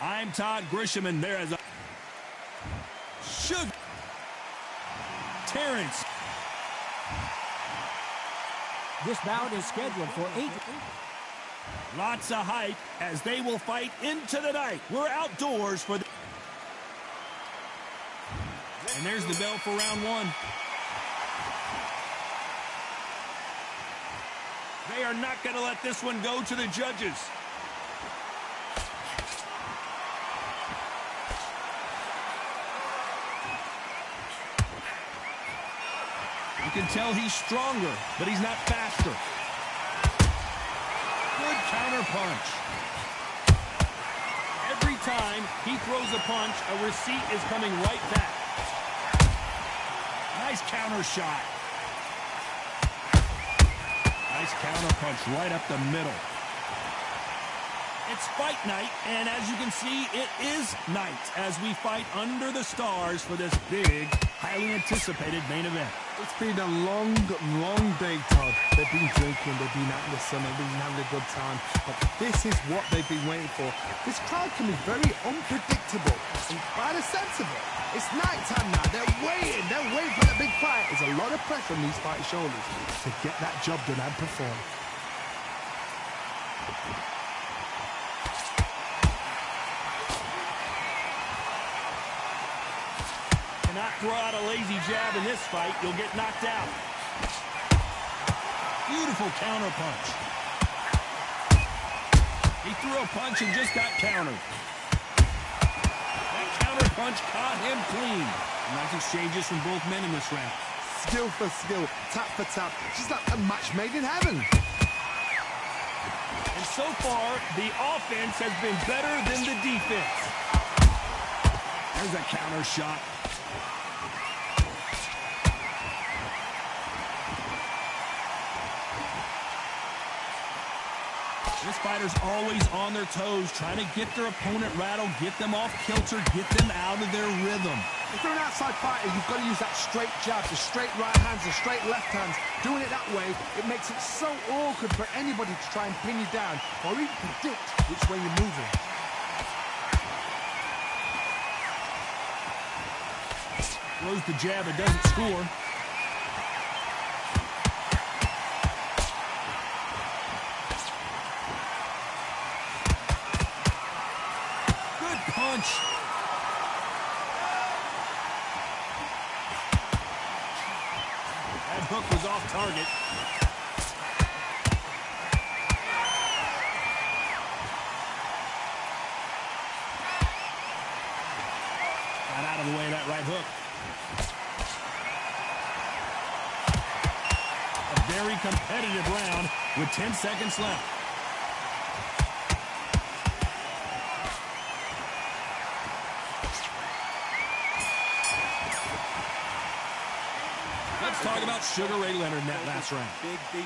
I'm Todd Grisham, and there is a Terrence. This bout is scheduled for 8. Lots of hype as they will fight into the night. We're outdoors for the... And there's the bell for round one. They are not going to let this one go to the judges. You can tell he's stronger, but he's not faster. Good counter punch. Every time he throws a punch, a receipt is coming right back. Nice counter shot. Nice counter punch right up the middle. It's fight night, and as you can see, it is night as we fight under the stars for this big, highly anticipated main event. It's been a long, long day, Todd. They've been drinking, they've been out in the sun, they've been having a good time. But this is what they've been waiting for. This crowd can be very unpredictable. And by the sense of it, it's night time now. They're waiting for the big fight. There's a lot of pressure on these fighters' shoulders to get that job done and perform. Cannot throw out a lazy jab in this fight. You'll get knocked out. Beautiful counter punch. He threw a punch and just got countered. That counter punch caught him clean. Nice exchanges from both men in this round. Skill for skill, tap for tap. Just like a match made in heaven. And so far, the offense has been better than the defense. There's a counter shot. This fighter's always on their toes, trying to get their opponent rattled, get them off kilter, get them out of their rhythm. If you're an outside fighter, you've got to use that straight jab, the straight right hands, the straight left hands. Doing it that way, it makes it so awkward for anybody to try and pin you down or even predict which way you're moving. Throws the jab, it doesn't score. Punch. That hook was off target. Got out of the way of that right hook. A very competitive round with 10 seconds left. Talk about Sugar Ray Leonard in that last round.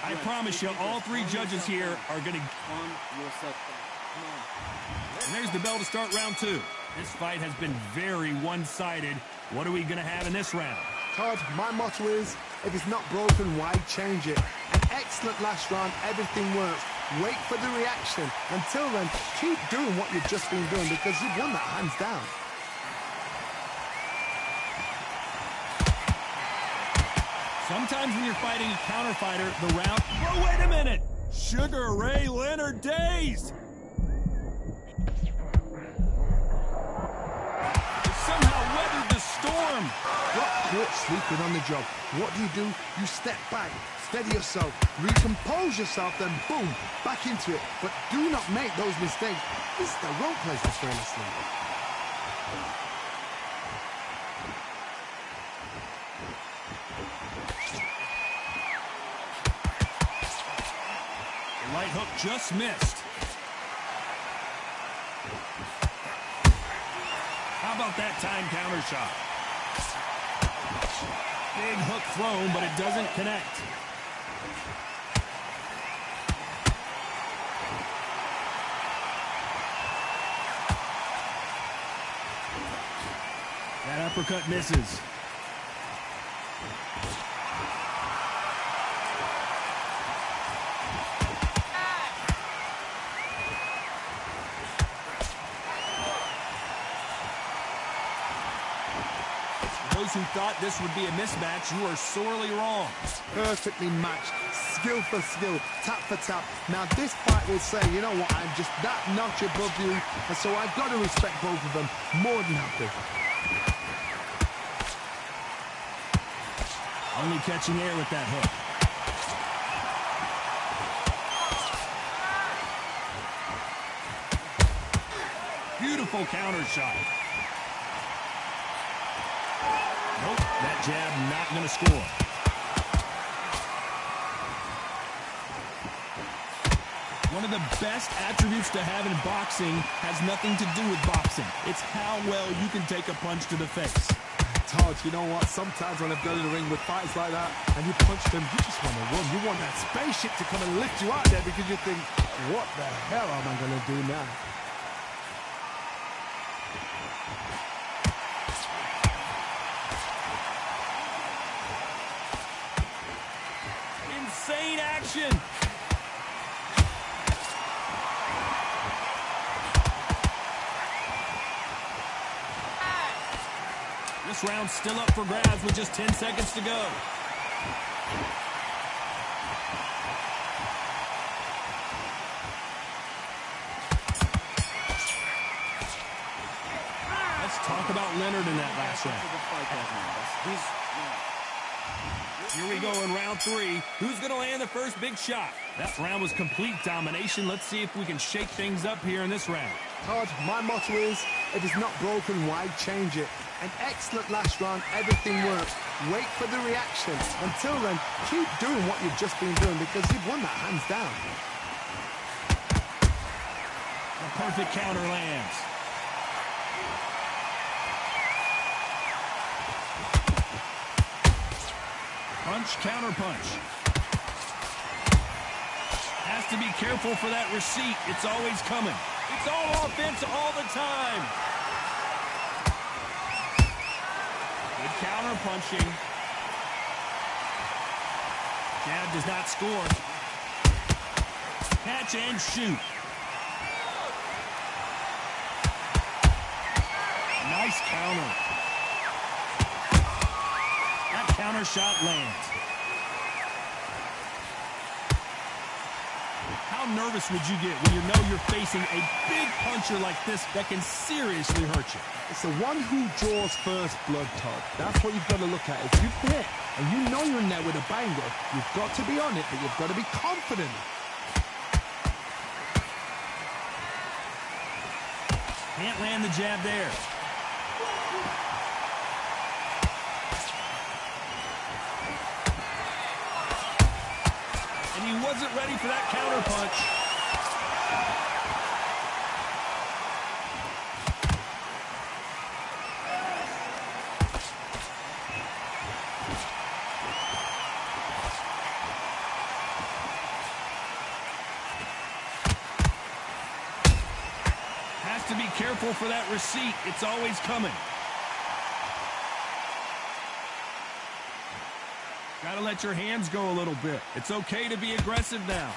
I promise you, all three judges here are going to... And there's the bell to start round two. This fight has been very one-sided. What are we going to have in this round? Todd, my motto is, if it's not broken, why change it? An excellent last round, everything works. Wait for the reaction. Until then, keep doing what you've just been doing because you've won that hands down. Sometimes when you're fighting a counter fighter, the round... Oh, wait a minute! Sugar Ray Leonard dazed! He somehow weathered the storm! Got caught sleeping on the job. What do? You step back, steady yourself, recompose yourself, then boom, back into it. But do not make those mistakes. This is the wrong place to fall asleep. Right hook just missed. How about that time counter shot? Big hook thrown, but it doesn't connect. That uppercut misses. who thought this would be a mismatch, you are sorely wrong. Perfectly matched, skill for skill, tap for tap. Now this fight will say, you know what, I'm just that notch above you, and so I've got to respect both of them more than happy. Only catching air with that hook. Beautiful counter shot. Nope, that jab not going to score. One of the best attributes to have in boxing has nothing to do with boxing. It's how well you can take a punch to the face. Todd, you know what? Sometimes when I've gone in the ring with fights like that and you punch them, you just want to run. You want that spaceship to come and lift you out there because you think, what the hell am I going to do now? Insane action. This round's still up for grabs with just 10 seconds to go. Let's talk about Leonard in that last round. Here we go in round 3. Who's going to land the first big shot? That round was complete domination. Let's see if we can shake things up here in this round. Todd, my motto is, if it's not broken, why change it? An excellent last round, everything works. Wait for the reaction. Until then, keep doing what you've just been doing because you've won that hands down. A perfect counter lands. Punch, counter punch. Has to be careful for that receipt. It's always coming. It's all offense all the time. Good counter punching. Jab does not score. Catch and shoot. Nice counter. That counter shot lands. How nervous would you get when you know you're facing a big puncher like this that can seriously hurt you? It's the one who draws first blood, Todd. That's what you've got to look at. If you've hit and you know you're in there with a banger, you've got to be on it, but you've got to be confident. Can't land the jab there. And he wasn't ready for that counter punch. Has to be careful for that receipt. It's always coming. Got to let your hands go a little bit. It's okay to be aggressive now.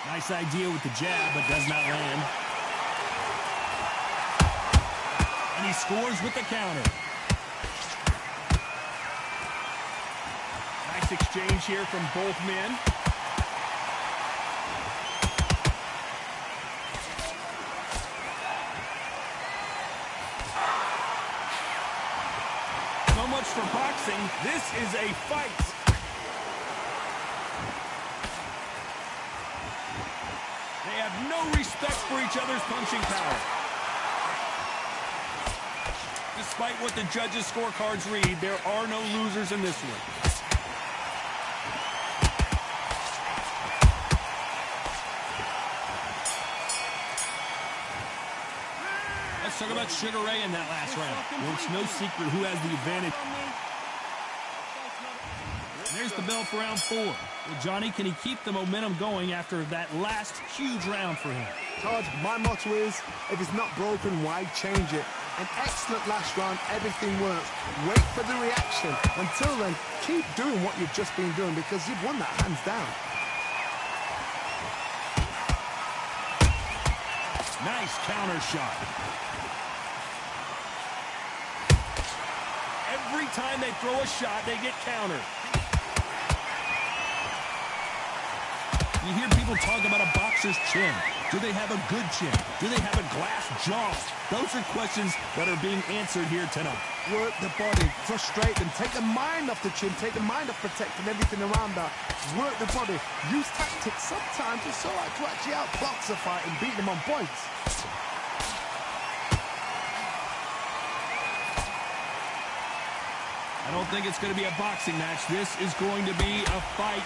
Nice idea with the jab, but does not land. And he scores with the counter. Nice exchange here from both men. So much for boxing. This is a fight. They have no respect for each other's punching power. Despite what the judges' scorecards read, there are no losers in this one. Let's talk about Sugar Ray in that last round. Well, it's no secret who has the advantage. There's the bell for round 4. Well, Johnny, can he keep the momentum going after that last huge round for him? Todd, my motto is, if it's not broken, why change it? An excellent last round, everything works. Wait for the reaction. Until then, keep doing what you've just been doing because you've won that hands down. Nice counter shot. Every time they throw a shot, they get countered. You hear people talk about a boxer's chin. Do they have a good chin? Do they have a glass jaw? Those are questions that are being answered here tonight. Work the body, frustrate them, take the mind off the chin, take the mind off protecting everything around that. Work the body, use tactics. Sometimes it's so hard to actually outbox a fight and beat them on points. I don't think it's going to be a boxing match. This is going to be a fight.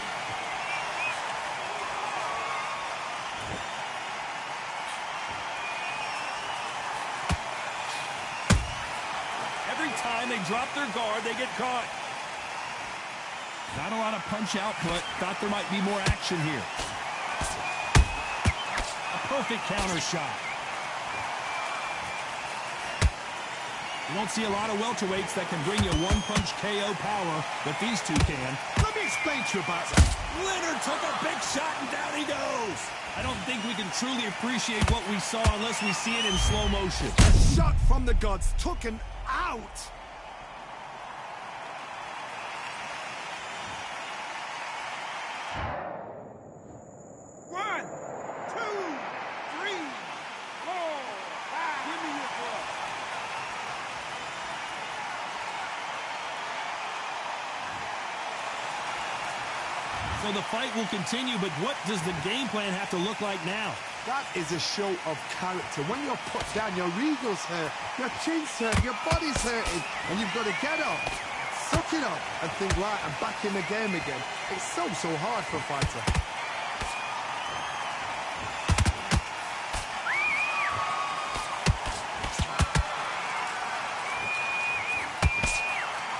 Every time they drop their guard, they get caught. Not a lot of punch output. Thought there might be more action here. A perfect counter shot. You don't see a lot of welterweights that can bring you one-punch KO power, but these two can. Let me explain to you about that. Leonard took a big shot, and down he goes. I don't think we can truly appreciate what we saw unless we see it in slow motion. A shot from the gods, took him out. One, two, three, four, five. Give me your ball. So the fight will continue, but what does the game plan have to look like now? That is a show of character. When you're put down, your ego's hurt, your chin's hurt, your body's hurting, and you've got to get up, suck it up, and think, right, I'm back in the game again. It's so hard for a fighter.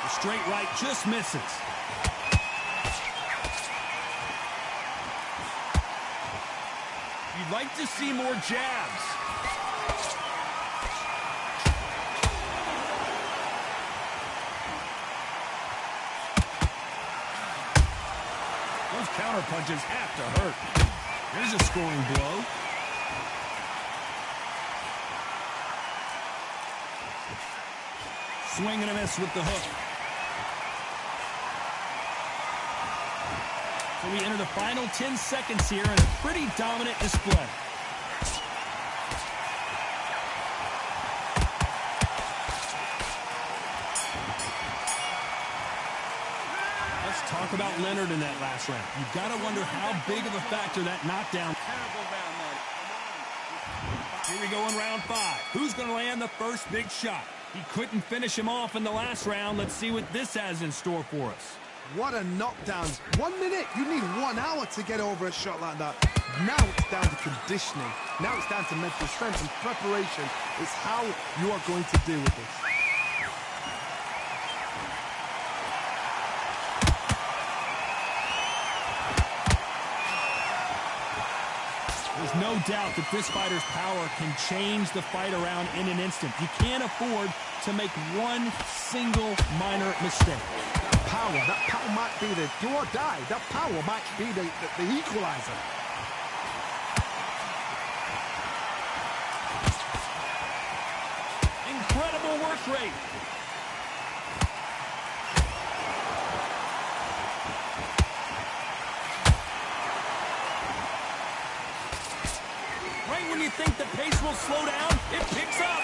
The straight right just misses. You'd like to see more jabs. Those counter punches have to hurt. Here's a scoring blow. Swing and a miss with the hook. So we enter the final 10 seconds here in a pretty dominant display. Let's talk about Leonard in that last round. You've got to wonder how big of a factor that knockdown. Here we go in round 5. Who's going to land the first big shot? He couldn't finish him off in the last round. Let's see what this has in store for us. What a knockdown. 1 minute, you need 1 hour to get over a shot like that. Now it's down to conditioning. Now it's down to mental strength and preparation. It's how you are going to deal with this. There's no doubt that this fighter's power can change the fight around in an instant. You can't afford to make one single minor mistake. That power might be the do or die. That power might be the equalizer. Incredible work rate. Right when you think the pace will slow down, it picks up.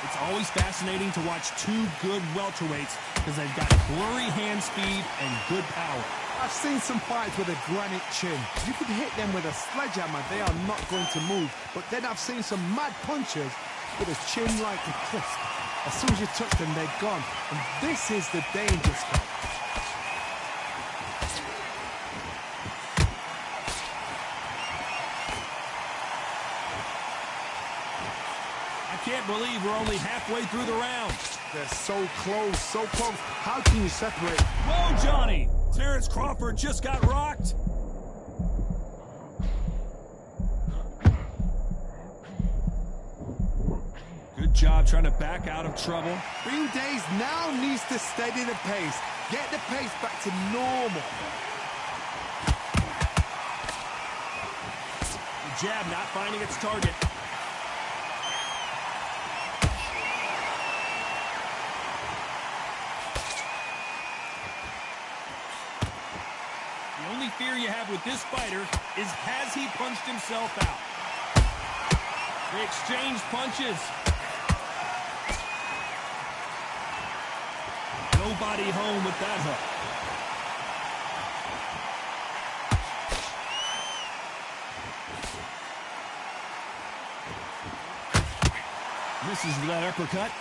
It's always fascinating to watch two good welterweights because they've got blurry hand speed and good power. I've seen some fights with a granite chin. You could hit them with a sledgehammer, they are not going to move. But then I've seen some mad punchers with a chin like a crisp. As soon as you touch them, they're gone. And this is the danger spot. I can't believe we're only halfway through the round. They're so close, so close. How can you separate? Whoa, Johnny! Terrence Crawford just got rocked. Good job trying to back out of trouble. Green Days now needs to steady the pace. Get the pace back to normal. jab not finding its target. The only fear you have with this fighter is, has he punched himself out? They exchange punches. Nobody home with that hook. Misses that uppercut.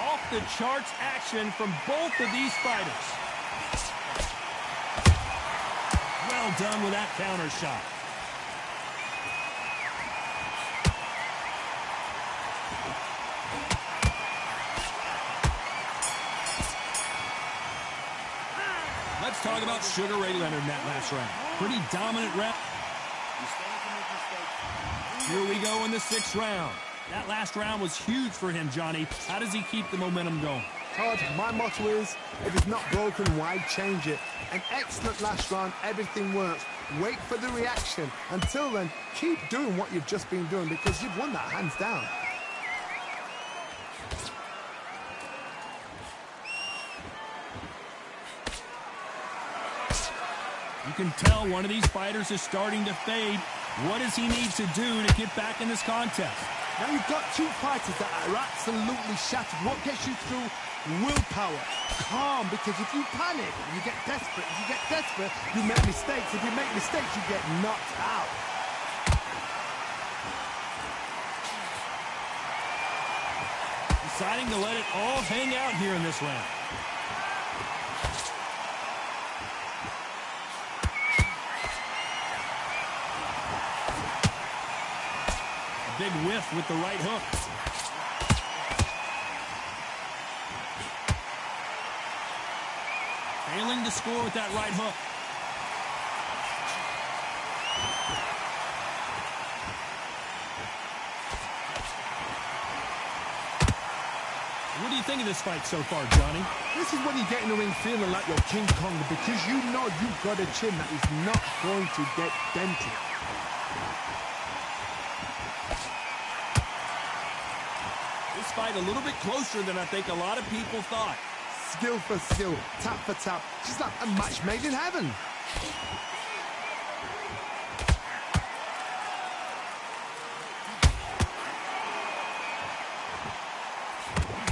Off the charts action from both of these fighters. Well done with that counter shot. Let's talk about Sugar Ray Leonard in that last round. Pretty dominant round. Here we go in the 6th round. That last round was huge for him, Johnny. How does he keep the momentum going? Todd, my motto is, if it's not broken, why change it? An excellent last round, everything works. Wait for the reaction. Until then, keep doing what you've just been doing because you've won that hands down. You can tell one of these fighters is starting to fade. What does he need to do to get back in this contest? Now you've got two fighters that are absolutely shattered. What gets you through? Willpower. Calm, because if you panic, you get desperate. If you get desperate, you make mistakes. If you make mistakes, you get knocked out. Deciding to let it all hang out here in this round. Big whiff with the right hook. Failing to score with that right hook. What do you think of this fight so far, Johnny? This is when you get in the ring feeling like you're King Kong because you know you've got a chin that is not going to get dented. This fight a little bit closer than I think a lot of people thought. Skill for skill, tap for tap, just like a match made in heaven.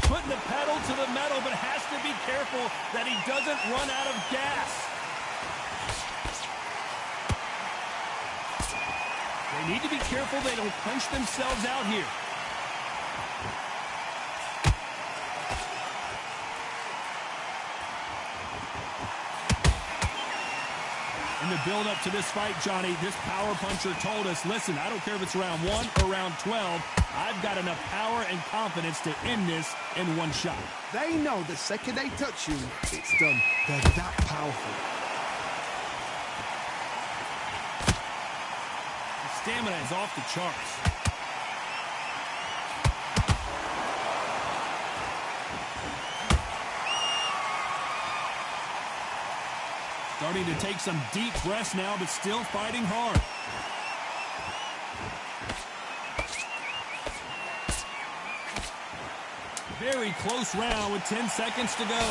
Putting the pedal to the metal, but has to be careful that he doesn't run out of gas. They need to be careful they don't punch themselves out here. In the build-up to this fight, Johnny, this power puncher told us, listen, I don't care if it's round 1 or round 12, I've got enough power and confidence to end this in one shot. They know the second they touch you, it's done. They're that powerful. The stamina is off the charts. Starting to take some deep breaths now, but still fighting hard. Very close round with 10 seconds to go.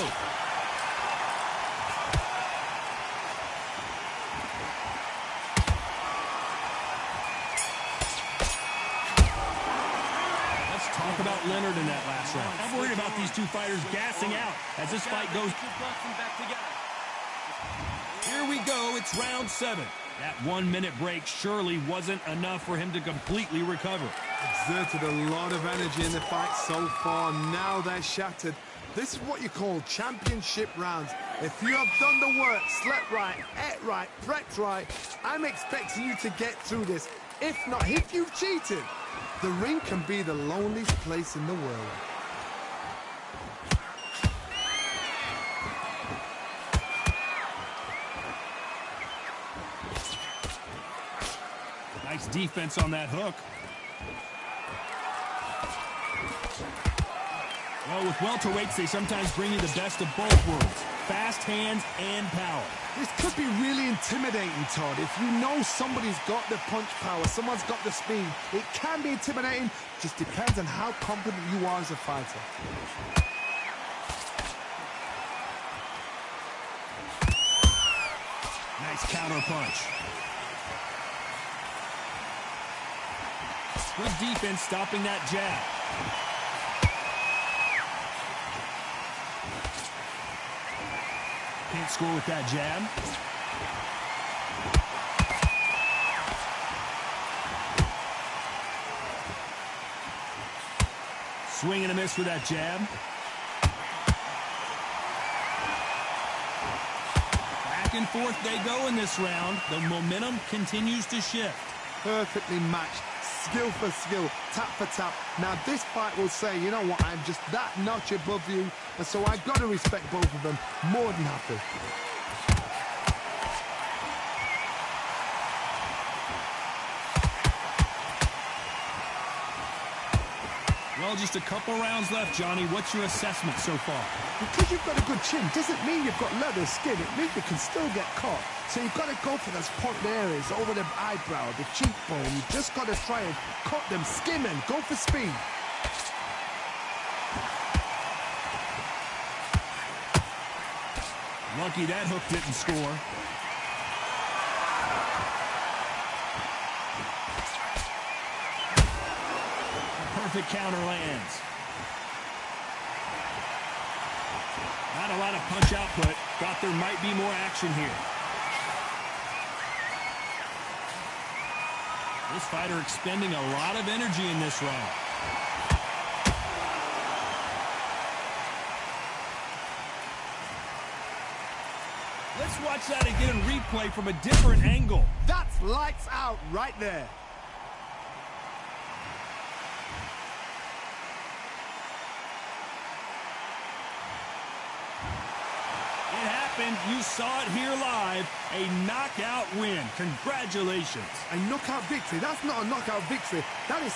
Let's talk about Leonard in that last round. I'm worried about these two fighters gassing out as this fight goes. Here we go, it's round 7. That 1-minute break surely wasn't enough for him to completely recover. Exerted a lot of energy in the fight so far. Now they're shattered. This is what you call championship rounds. If you have done the work, slept right, ate right, prepped right, I'm expecting you to get through this. If not, if you've cheated, the ring can be the loneliest place in the world. Nice defense on that hook. Well, with welterweights, they sometimes bring you the best of both worlds. fast hands and power. This could be really intimidating, Todd. If you know somebody's got the punch power, someone's got the speed, it can be intimidating. Just depends on how confident you are as a fighter. Nice counter punch. Good defense stopping that jab. Can't score with that jab. Swing and a miss with that jab. Back and forth they go in this round. The momentum continues to shift. Perfectly matched, skill for skill, tap for tap. Now this fight will say, you know what, I'm just that notch above you, and so I've got to respect both of them more than happy. Well, just a couple rounds left, Johnny. What's your assessment so far? Because you've got a good chin doesn't mean you've got leather skin. It means you can still get caught. So you've got to go for those point areas, over the eyebrow, the cheekbone. You've just got to try and cut them, skim and go for speed. Lucky that hook didn't score. Perfect counter lands. Not a lot of punch output. Thought there might be more action here. This fighter expending a lot of energy in this round. Let's watch that again in replay from a different angle. That's lights out right there. You saw it here live. A knockout win. Congratulations. A knockout victory. That's not a knockout victory. That is...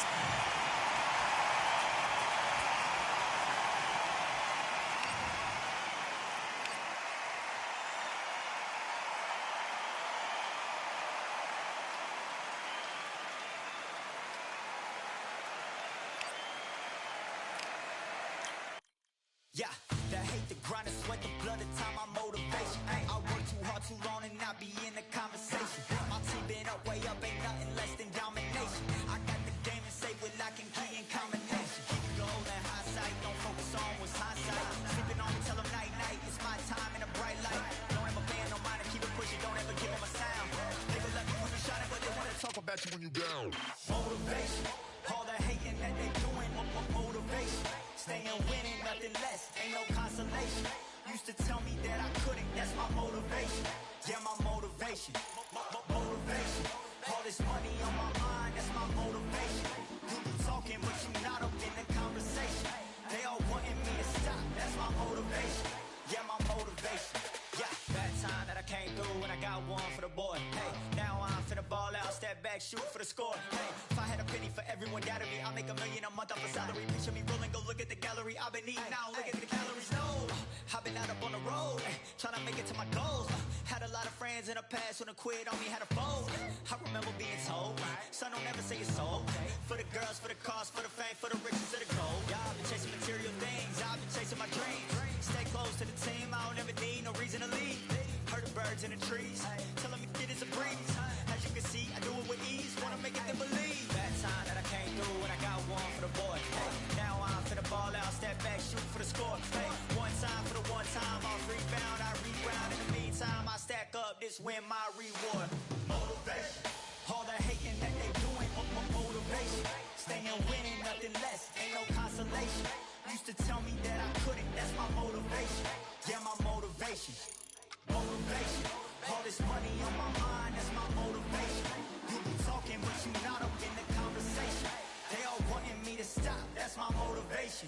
Yeah, the hate, the grind, the sweat, the blood, the time, my motivation. I work too hard, too long, and not be in the conversation. My team been up, way up, ain't nothing less than domination. I got the game and say with lock and key and combination. Keep it gold and high sight, don't focus on what's hindsight. Sleeping on me, tell them night, night, it's my time in a bright light. Don't ever band, no mind, and keep it pushing, don't ever give them a sound. They will let me when you shining, but they wanna talk about you when you down. Motivation, all the hating that they doing, motivation. Staying winning, nothing less, ain't no consolation. Used to tell me that I couldn't, that's my motivation. Yeah, my motivation, motivation. All this money on my mind, that's my motivation. You be talking, but you not up in the conversation. They all wanting me to stop, that's my motivation. Yeah, my motivation. Yeah, that time that I came through and I got one for the boy. Hey, now I'm finna ball out, step back, shoot for the score. Hey, if I had a penny for everyone doubted me, I'll make $1 million a month off a salary. Picture me rolling, go look at the gallery. I've been eating now, look at the calories. No, I've been out up on the road, trying to make it to my goals. Had a lot of friends in the past when I quit on me, had a fold. I remember being told, son, don't ever say it's sold. For the girls, for the cars, for the fame, for the riches, for the gold. Yeah, I've been chasing material things, I've been chasing my dreams. Stay close to the team, I don't ever need no reason to leave. Heard the birds in the trees, tell them it is a breeze. As you can see, I do it with ease, wanna make it them believe. That time that I came through and I got one for the boy. Hey, now I'm finna ball out, step back, shoot for the score. Hey, one time for the one time, I'll rebound, I reground. In the meantime, I stack up, this win my reward. Motivation, all the hating that they doing, motivation. Staying winning, nothing less, ain't no consolation. Used to tell me that I couldn't, that's my motivation. Yeah, my motivation, motivation. All this money on my mind, that's my motivation. You be talking, but you not up in the conversation. They all wanting me to stop, that's my motivation.